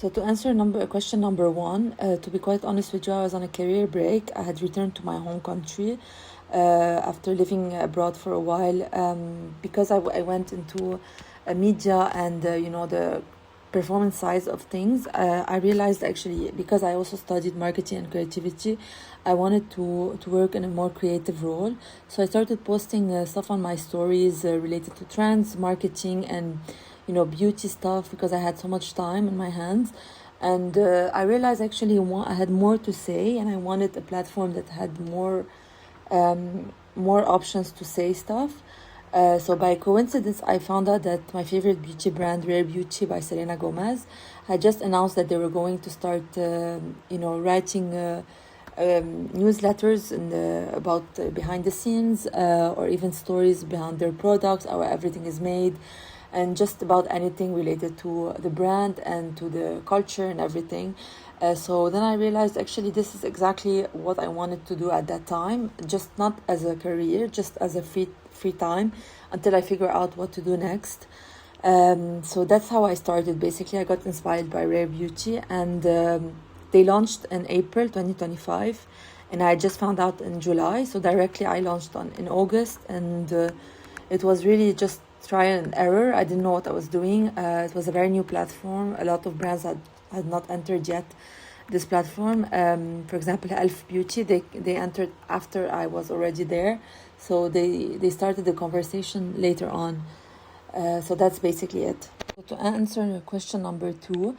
So to answer question number one, to be quite honest with you, I was on a career break. I had returned to my home country after living abroad for a while, because I went into media and the performance side of things. I realized actually, because I also studied marketing and creativity, I wanted to work in a more creative role. So I started posting stuff on my stories related to trends, marketing, and beauty stuff, because I had so much time in my hands. And I realized actually I had more to say, and I wanted a platform that had more options to say stuff. So by coincidence, I found out that my favorite beauty brand, Rare Beauty by Selena Gomez, had just announced that they were going to start, writing newsletters about behind the scenes, or even stories behind their products, how everything is made, and just about anything related to the brand and to the culture and everything. So then I realized actually this is exactly what I wanted to do at that time, just not as a career, just as a free time until I figure out what to do next. So that's how I started. Basically, I got inspired by Rare Beauty, and they launched in April 2025, and I just found out in July. So directly I launched in August, and it was really just trial and error. I didn't know what I was doing. It was a very new platform. A lot of brands had not entered yet this platform. For example, Elf Beauty, they entered after I was already there. So they started the conversation later on. So that's basically it. So to answer question number two,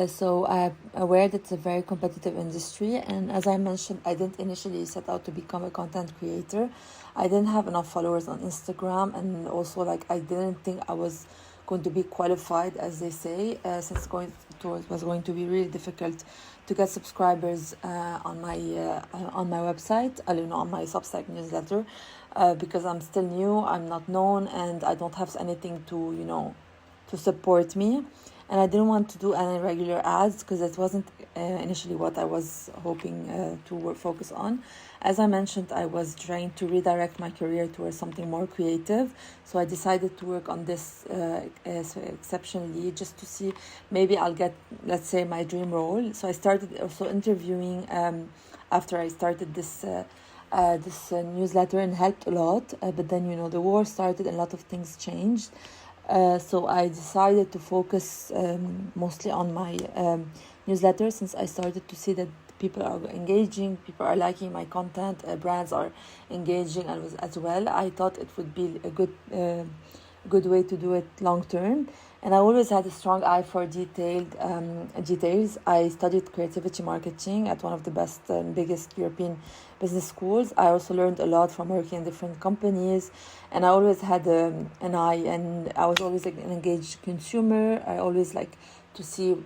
so I'm aware that it's a very competitive industry, and as I mentioned, I didn't initially set out to become a content creator. I didn't have enough followers on Instagram, and also I didn't think I was going to be qualified, as they say, since it was going to be really difficult to get subscribers on my website, on my Substack newsletter, because I'm still new, I'm not known, and I don't have anything to support me. And I didn't want to do any regular ads because it wasn't initially what I was hoping to focus on. As I mentioned, I was trying to redirect my career towards something more creative. So I decided to work on this exceptionally, just to see maybe I'll get, let's say, my dream role. So I started also interviewing after I started this newsletter, and helped a lot. But then, the war started and a lot of things changed. So I decided to focus mostly on my newsletter, since I started to see that people are engaging, people are liking my content, brands are engaging as well. I thought it would be a good way to do it long term. And I always had a strong eye for details. I studied creativity marketing at one of the best and biggest European business schools. I also learned a lot from working in different companies, and I always had an eye, and I was always an engaged consumer. I always like to see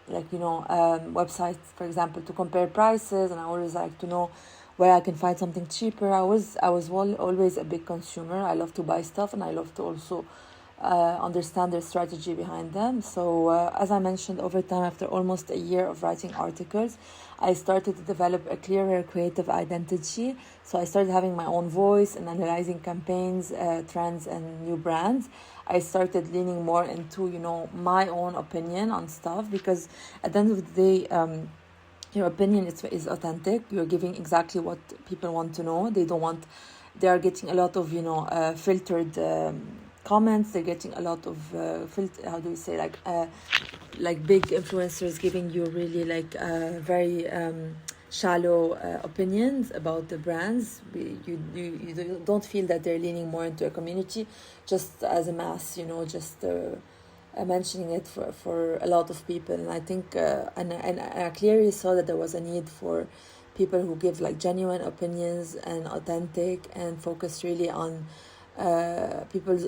websites, for example, to compare prices, and I always like to know where I can find something cheaper. I was always a big consumer. I love to buy stuff, and I love to also understand their strategy behind them. So as I mentioned, over time, after almost a year of writing articles, I started to develop a clearer creative identity. So I started having my own voice and analyzing campaigns, trends, and new brands. I started leaning more into my own opinion on stuff, because at the end of the day, your opinion is authentic. You're giving exactly what people want to know. They are getting a lot of filtered comments. They're getting a lot of how do we say, like big influencers giving you really very shallow opinions about the brands. You don't feel that they're leaning more into a community just as a mass, just mentioning it for a lot of people. And I think and I clearly saw that there was a need for people who give genuine opinions and authentic, and focus really on people's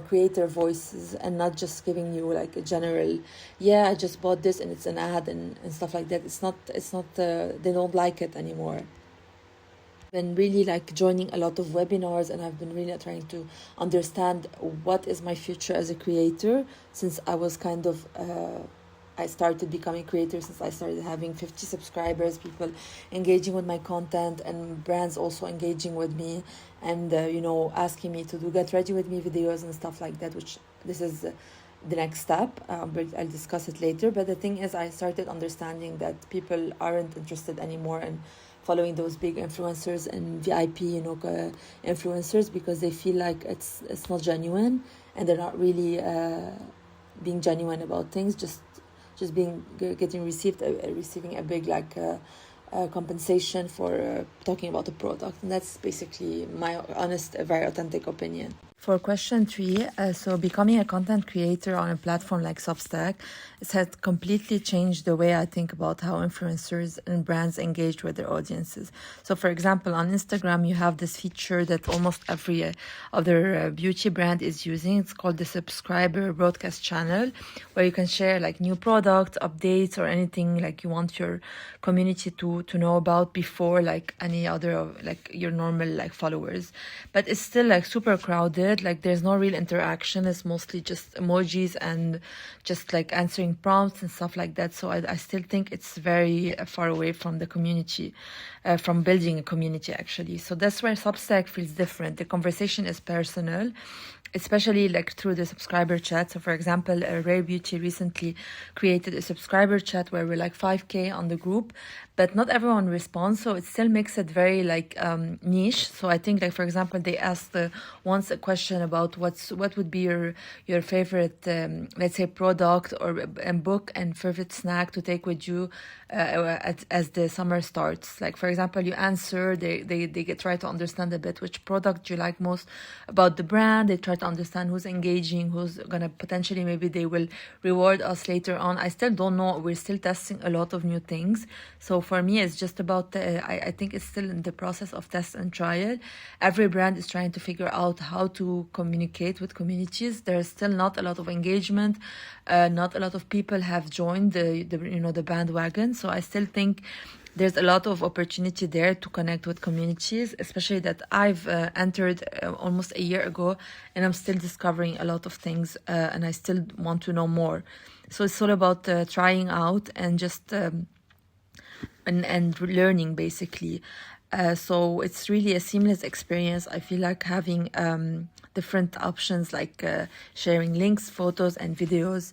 creator voices, and not just giving you a general, I just bought this and it's an ad and stuff like that. It's not they don't like it anymore. Been really joining a lot of webinars, and I've been really trying to understand what is my future as a creator, since I was I started becoming creator since I started having 50 subscribers, people engaging with my content, and brands also engaging with me, and asking me to do get ready with me videos and stuff like that, which this is the next step, but I'll discuss it later. But the thing is, I started understanding that people aren't interested anymore in following those big influencers and VIP, influencers, because they feel like it's not genuine, and they're not really being genuine about things, just being getting receiving a big compensation for talking about the product. And that's basically my honest, very authentic opinion. For question 3, so becoming a content creator on a platform like Substack, it has completely changed the way I think about how influencers and brands engage with their audiences. So for example, on Instagram, you have this feature that almost every other beauty brand is using. It's called the subscriber broadcast channel, where you can share like new products, updates, or anything like you want your community to know about before like any other like your normal like followers. But it's still like super crowded. Like there's no real interaction. It's mostly just emojis and just like answering prompts and stuff like that. So I still think it's very far away from the community, from building a community actually. So that's where Substack feels different. The conversation is personal, especially like through the subscriber chat. So for example, Rare Beauty recently created a subscriber chat where we're like 5K on the group, but not everyone responds. So it still makes it very like niche. So I think like, for example, they asked once a question about what would be your favorite, let's say, product or a book and favorite snack to take with you as the summer starts. Like, for example, you answer, they try to understand a bit which product you like most about the brand. They try to understand who's engaging, who's gonna potentially, maybe they will reward us later on. I still don't know. We're still testing a lot of new things. So for me, it's just about, I think it's still in the process of test and trial. Every brand is trying to figure out how to communicate with communities. There's still not a lot of engagement. Not a lot of people have joined the bandwagon. So I still think there's a lot of opportunity there to connect with communities, especially that I've entered almost a year ago, and I'm still discovering a lot of things, and I still want to know more. So it's all about trying out and just and learning basically. So it's really a seamless experience. I feel like having different options like sharing links, photos, and videos.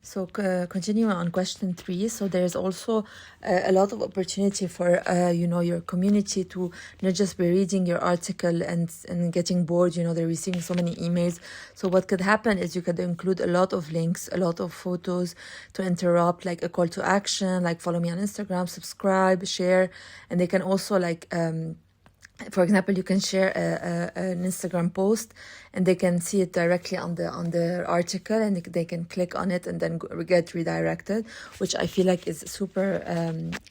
So continuing on question 3, so there's also a lot of opportunity for your community to not just be reading your article and getting bored. They're receiving so many emails. So what could happen is you could include a lot of links, a lot of photos to interrupt, like a call to action, like follow me on Instagram, subscribe, share, and they can also like for example, you can share an Instagram post, and they can see it directly on the article, and they can click on it and then get redirected, which I feel like is super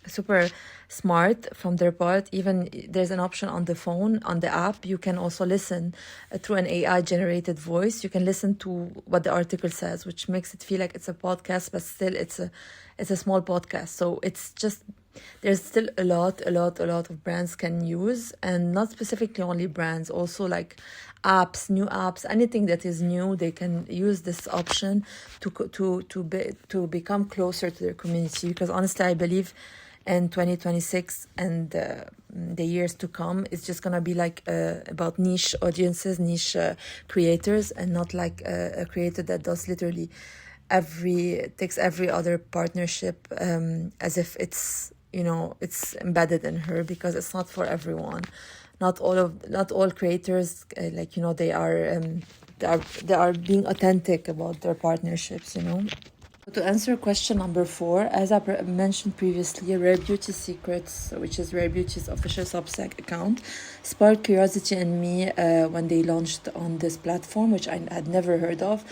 smart from their part. Even there's an option on the phone, on the app. You can also listen through an AI generated voice. You can listen to what the article says, which makes it feel like it's a podcast, but still it's a small podcast. So it's just, there's still a lot of brands can use, and not specifically only brands, also like apps, new apps, anything that is new, they can use this option to become closer to their community. Because honestly, I believe in 2026 and the years to come, it's just gonna be like about niche audiences, niche creators, and not like a creator that does literally takes every other partnership as if it's it's embedded in her, because it's not for everyone. Not all creators they are being authentic about their partnerships. To answer question number 4, as I mentioned previously, Rare Beauty Secrets, which is Rare Beauty's official Substack account, sparked curiosity in me when they launched on this platform, which I had never heard of.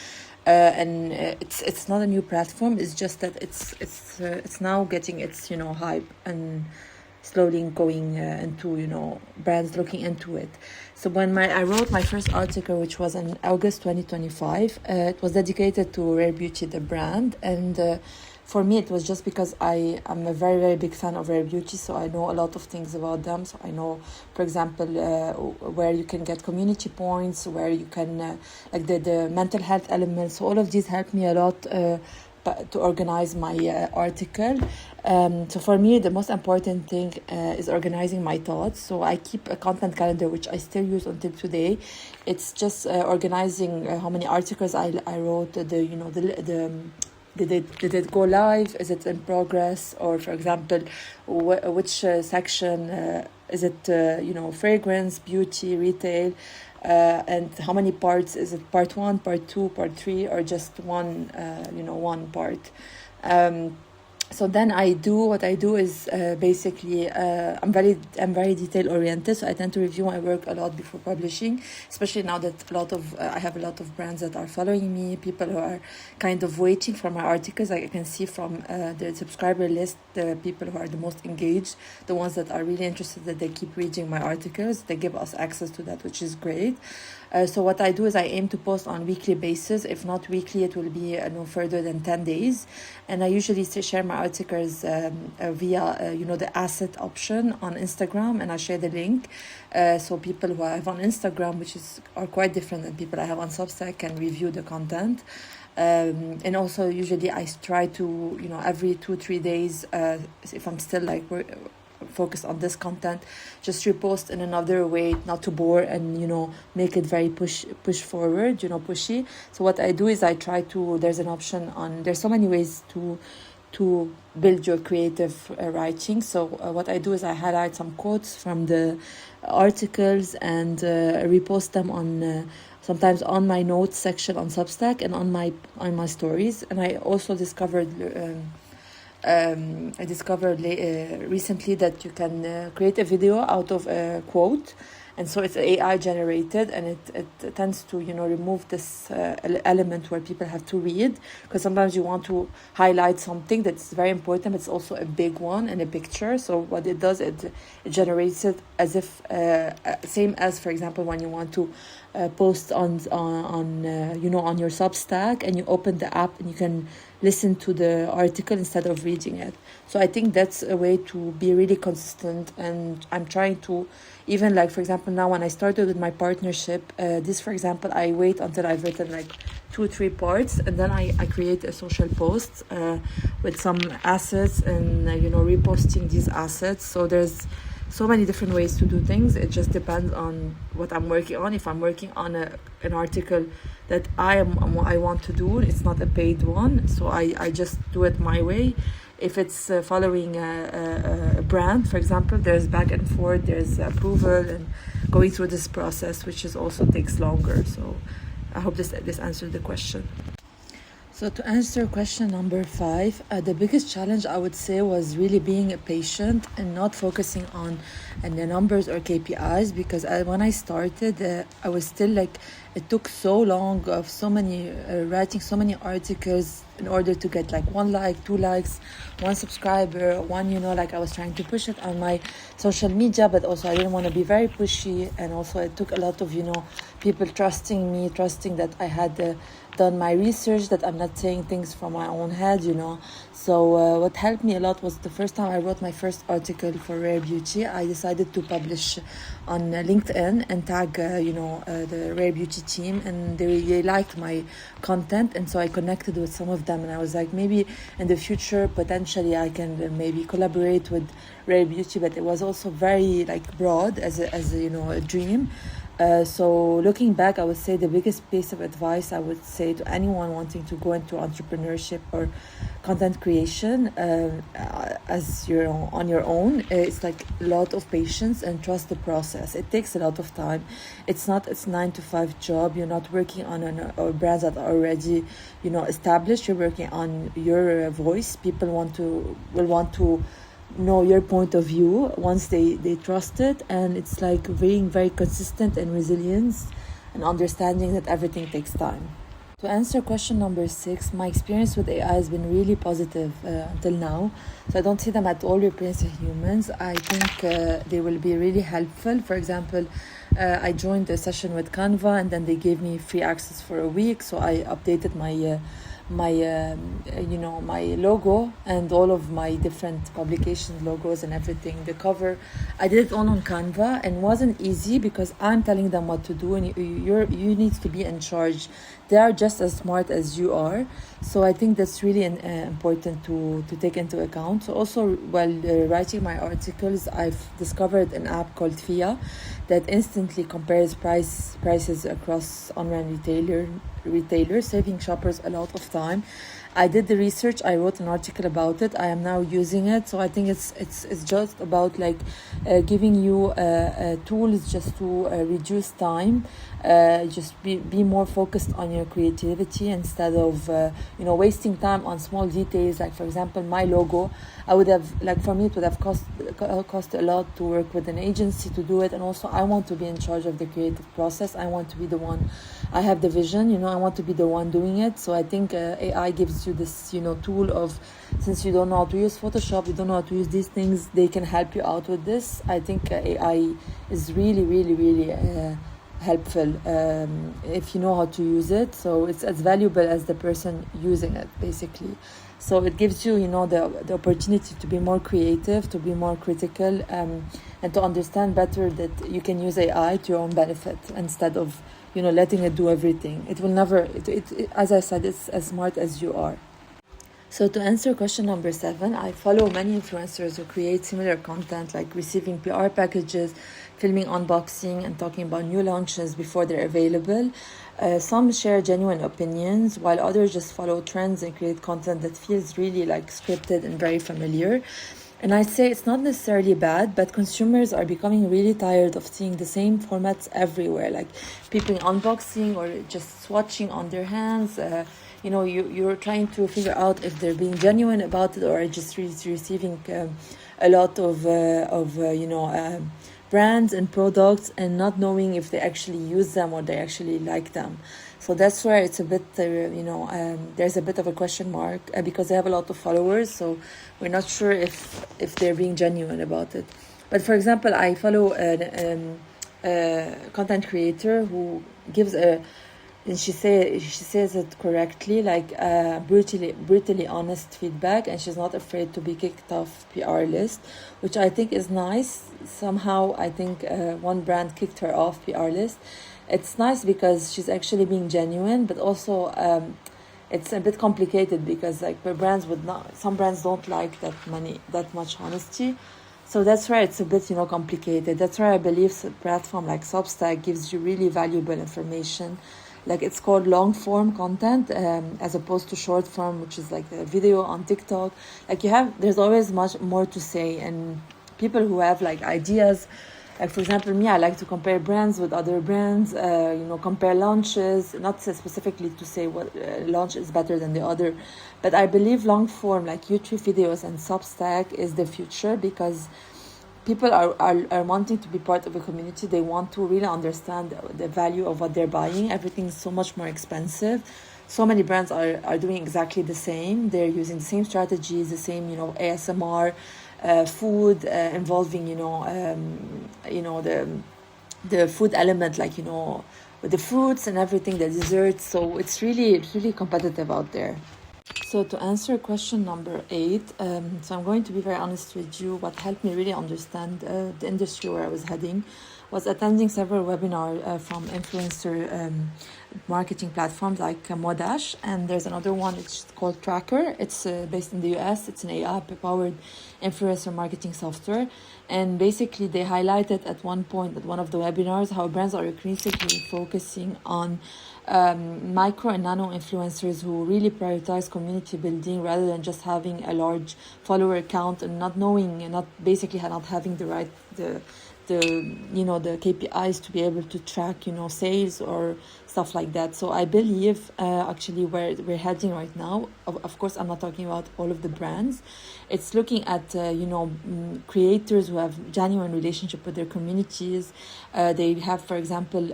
And it's not a new platform. It's just that it's now getting its hype and slowly going into brands looking into it. So when I wrote my first article, which was in August 2025, it was dedicated to Rare Beauty, the brand, and for me it was just because I am a very, very big fan of Rare Beauty, so I know a lot of things about them. So I know, for example, where you can get community points, where you can like the mental health elements. So all of these helped me a lot to organize my article. So for me, the most important thing is organizing my thoughts. So I keep a content calendar, which I still use until today. It's just organizing how many articles I wrote, did it go live? Is it in progress? Or for example, which section is it? Fragrance, beauty, retail, and how many parts? Is it part 1, part 2, part 3, or just one? One part. So then what I do is basically I'm very detail oriented, so I tend to review my work a lot before publishing, especially now that I have a lot of brands that are following me, people who are kind of waiting for my articles. Like I can see from the subscriber list, the people who are the most engaged, the ones that are really interested, that they keep reading my articles, they give us access to that, which is great. So what I do is I aim to post on weekly basis. If not weekly, it will be no further than 10 days. And I usually share my articles via, the asset option on Instagram, and I share the link. So people who I have on Instagram, are quite different than people I have on Substack, can review the content. And also usually I try to, every 2-3 days, if I'm still focus on this content, just repost in another way, not to bore, and make it very push forward, pushy. So what I do is I try to, there's so many ways to build your creative writing. So what I do is I highlight some quotes from the articles and repost them on sometimes on my notes section on Substack and on my stories. And I also discovered recently that you can create a video out of a quote, and so it's AI generated, and it tends to remove this element where people have to read, because sometimes you want to highlight something that's very important, but it's also a big one in a picture. So what it does, it generates it as if same as, for example, when you want to post on your Substack, and you open the app and you can listen to the article instead of reading it. So I think that's a way to be really consistent, and I'm trying to, even for example, now when I started with my partnership, for example, I wait until I've written 2-3 parts, and then I create a social post with some assets, and reposting these assets. So there's so many different ways to do things. It just depends on what I'm working on. If I'm working on an article that I want to do, it's not a paid one, so I just do it my way. If it's following a brand, for example, there's back and forth, there's approval and going through this process, which also takes longer. So I hope this answered the question. So to answer question number 5, the biggest challenge I would say was really being patient and not focusing on the numbers or KPIs, because when I started, I was still it took so long of writing so many articles in order to get 1 like, 2 likes, 1 subscriber, I was trying to push it on my social media, but also I didn't want to be very pushy, and also it took a lot of people trusting me, trusting that I had done my research, that I'm not saying things from my own head, So what helped me a lot was the first time I wrote my first article for Rare Beauty, I decided to publish on LinkedIn and tag, the Rare Beauty team, and they liked my content, and so I connected with some of them, and I was maybe in the future, potentially I can maybe collaborate with Rare Beauty, but it was also very broad as a dream. So looking back, I would say the biggest piece of advice I would say to anyone wanting to go into entrepreneurship or content creation as on your own, it's a lot of patience and trust the process. It takes a lot of time. It's not a 9-to-5 job. You're not working on brands that are already established. You're working on your voice. People will want to know your point of view once they trust it, and it's being very consistent and resilience and understanding that everything takes time. To answer question number 6, my experience with AI has been really positive until now. So I don't see them at all replacing humans. I think they will be really helpful. For example, I joined a session with Canva, and then they gave me free access for a week. So I updated my logo and all of my different publication logos and everything, the cover. I did it all on Canva, and wasn't easy because I'm telling them what to do, and you need to be in charge. They are just as smart as you are, so I think that's really important to take into account. So also, while writing my articles, I've discovered an app called FIA that instantly compares prices across online retailers, saving shoppers a lot of time. I did the research, I wrote an article about it, I am now using it. So I think it's just about like giving you tools just to reduce time, just be more focused on your creativity instead of wasting time on small details. Like, for example, my logo, I would have, like, for me it would have cost a lot to work with an agency to do it, and also I want to be in charge of the creative process. I want to be the one, I have the vision, I want to be the one doing it. So I think AI gives you this tool of, since you don't know how to use Photoshop, you don't know how to use these things, they can help you out with this. I think AI is really, really, really helpful if you know how to use it. So it's as valuable as the person using it, basically. So it gives you the opportunity to be more creative, to be more critical, and to understand better that you can use AI to your own benefit instead of letting it do everything. It will never, as I said, it's as smart as you are. So to answer question number 7, I follow many influencers who create similar content, like receiving PR packages, filming unboxing, and talking about new launches before they're available. Some share genuine opinions, while others just follow trends and create content that feels really like scripted and very familiar. And I say it's not necessarily bad, but consumers are becoming really tired of seeing the same formats everywhere, like people unboxing or just swatching on their hands. You're trying to figure out if they're being genuine about it or just receiving a lot of brands and products and not knowing if they actually use them or they actually like them. So that's where it's a bit, there's a bit of a question mark because they have a lot of followers. So we're not sure if they're being genuine about it. But for example, I follow a content creator who gives and she says it correctly, like brutally honest feedback, and she's not afraid to be kicked off PR list, which I think is nice. Somehow I think one brand kicked her off PR list. It's nice because she's actually being genuine, but also it's a bit complicated because like some brands don't like that much honesty. So that's where it's a bit complicated. That's where I believe a platform like Substack gives you really valuable information. Like, it's called long form content as opposed to short form, which is like the video on TikTok. Like, there's always much more to say, and people who have like ideas, like for example me, I like to compare brands with other brands, compare launches, not specifically to say what launch is better than the other, but I believe long form like YouTube videos and Substack is the future because people are wanting to be part of a community. They want to really understand the value of what they're buying. Everything is so much more expensive. So many brands are doing exactly the same. They're using the same strategies, the same, ASMR, food involving, the food element, like, with the fruits and everything, the desserts. So it's really competitive out there. So to answer question number 8, so I'm going to be very honest with you. What helped me really understand the industry where I was heading was attending several webinars from influencer marketing platforms like Modash, and there's another one, it's called Tracker. It's based in the US. It's an AI-powered influencer marketing software, and basically they highlighted at one point at one of the webinars how brands are increasingly focusing on micro and nano influencers who really prioritize community building rather than just having a large follower count and not having the KPIs to be able to track sales or stuff like that. So I believe actually where we're heading right now, of course I'm not talking about all of the brands, it's looking at creators who have genuine relationship with their communities. They have, for example,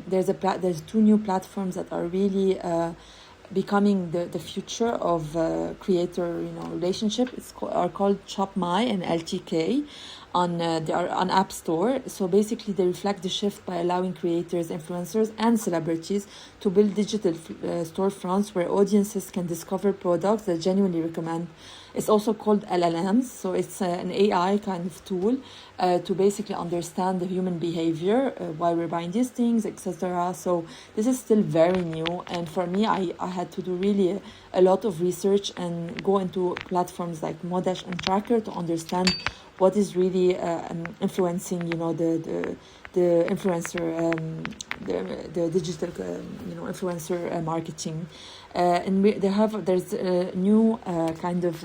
there's 2 new platforms that are really becoming the future of creator relationship. Are called Shop My and LTK. they are on App Store. So basically they reflect the shift by allowing creators, influencers and celebrities to build digital storefronts where audiences can discover products that genuinely recommend. It's also called LLMs, so it's an AI kind of tool to basically understand the human behavior, why we're buying these things, etc. So this is still very new, and for me, I had to do really a lot of research and go into platforms like Modash and Tracker to understand what is really influencing, the influencer, the digital, influencer marketing. There's a new kind of,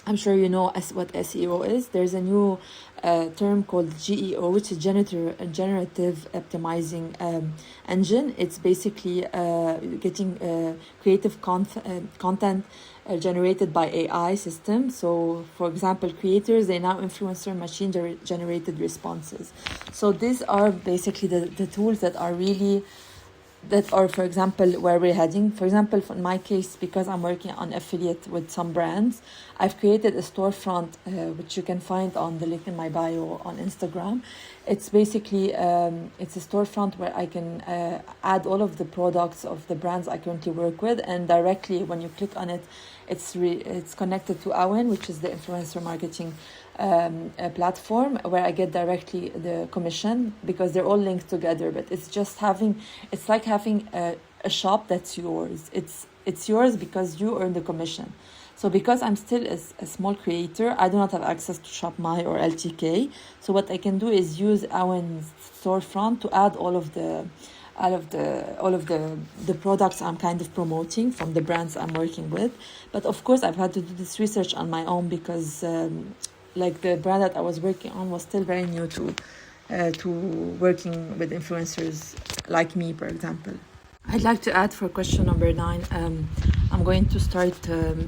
I'm sure you know what SEO is. There's a new term called GEO, which is generative optimizing engine. It's basically getting creative content generated by AI system. So for example, creators, they now influencer machine generated responses. So these are basically the tools that are really, for example, where we're heading. For example, in my case, because I'm working on affiliate with some brands, I've created a storefront, which you can find on the link in my bio on Instagram. It's basically, it's a storefront where I can add all of the products of the brands I currently work with, and directly when you click on it, it's connected to Awen, which is the influencer marketing platform, where I get directly the commission because they're all linked together. But it's like having a shop that's yours. It's yours because you earn the commission. So because I'm still a small creator, I do not have access to ShopMy or LTK. So what I can do is use Awen's storefront to add all of the products I'm kind of promoting from the brands I'm working with. But of course, I've had to do this research on my own because like the brand that I was working on was still very new to working with influencers like me, for example. I'd like to add for question number 9, I'm going to start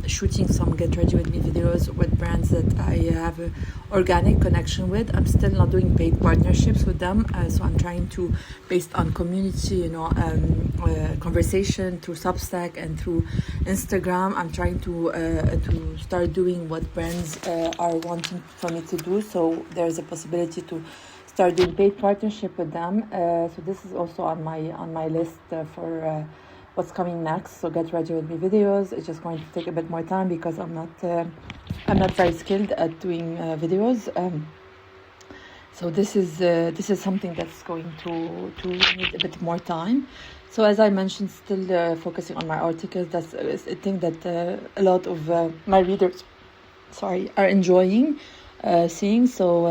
shooting some Get Ready With Me videos with brands that I have an organic connection with. I'm still not doing paid partnerships with them, so I'm trying to, based on community, conversation through Substack and through Instagram, I'm trying to start doing what brands are wanting for me to do. So there's a possibility to start doing paid partnership with them. So this is also on my list for what's coming next. So Get Ready With Me videos. It's just going to take a bit more time because I'm not very skilled at doing videos. So this is something that's going to need a bit more time. So as I mentioned, still focusing on my articles. That's a thing that a lot of my readers, are enjoying seeing. So.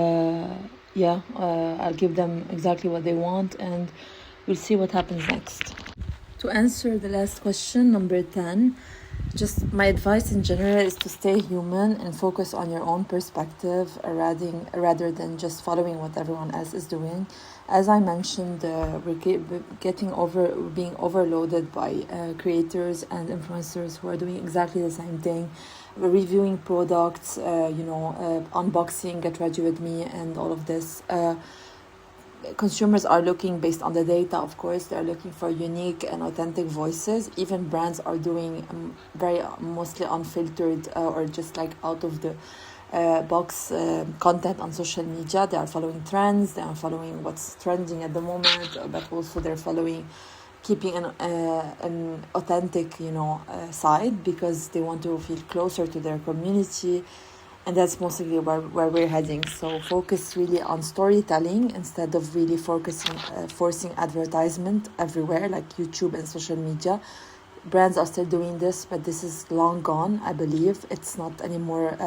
I'll give them exactly what they want, and we'll see what happens next. To answer the last question, number 10, just my advice in general is to stay human and focus on your own perspective rather than just following what everyone else is doing. As I mentioned, we're being overloaded by creators and influencers who are doing exactly the same thing. We're reviewing products, unboxing, Get Ready With Me, and all of this. Consumers are looking, based on the data, of course, they're looking for unique and authentic voices. Even brands are doing very mostly unfiltered or just like out of the box content on social media. They are following trends, they are following what's trending at the moment, but also they're keeping an authentic, side, because they want to feel closer to their community. And that's mostly where we're heading. So focus really on storytelling instead of really forcing advertisement everywhere, like YouTube and social media. Brands are still doing this, but this is long gone, I believe. It's not anymore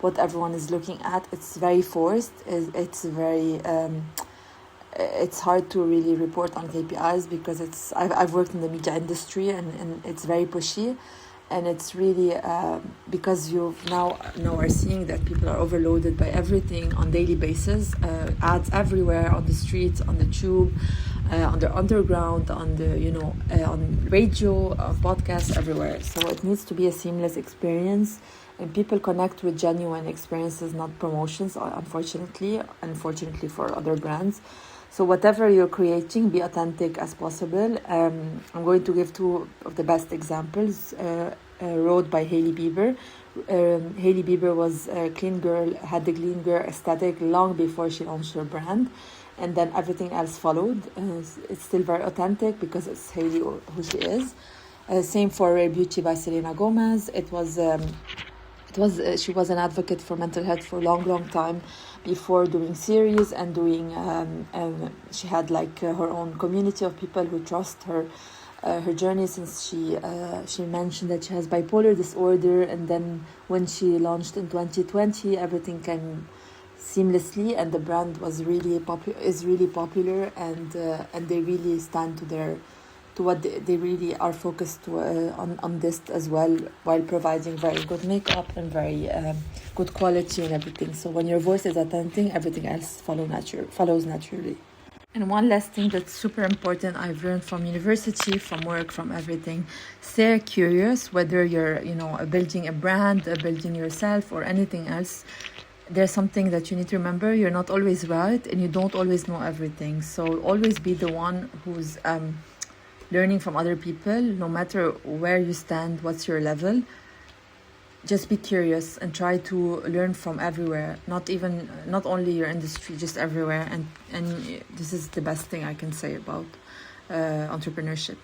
what everyone is looking at. It's very forced. It's hard to really report on KPIs because I've worked in the media industry and it's very pushy. And it's really because you now are seeing that people are overloaded by everything on daily basis. Ads everywhere, on the streets, on the tube, on the underground, on the on radio, on podcasts, everywhere. So it needs to be a seamless experience, and people connect with genuine experiences, not promotions. Unfortunately for other brands. So whatever you're creating, be authentic as possible. I'm going to give 2 of the best examples. Road by Hailey Bieber, Hailey Bieber was a clean girl, had the clean girl aesthetic long before she launched her brand, and then everything else followed. It's still very authentic because it's Hailey who she is. Same for Rare Beauty by Selena Gomez. She was an advocate for mental health for a long time before doing series and doing. She had like her own community of people who trust her journey, since she mentioned that she has bipolar disorder, and then when she launched in 2020, everything came seamlessly, and the brand was really popular, and they really stand to what they really are focused on this as well, while providing very good makeup and very good quality and everything. So when your voice is authentic, everything else follows naturally. And one last thing that's super important, I've learned from university, from work, from everything: stay curious. Whether you're building a brand, building yourself, or anything else, there's something that you need to remember: you're not always right, and you don't always know everything. So always be the one who's learning from other people, no matter where you stand, what's your level. Just be curious and try to learn from everywhere, not only your industry, just everywhere. And this is the best thing I can say about entrepreneurship.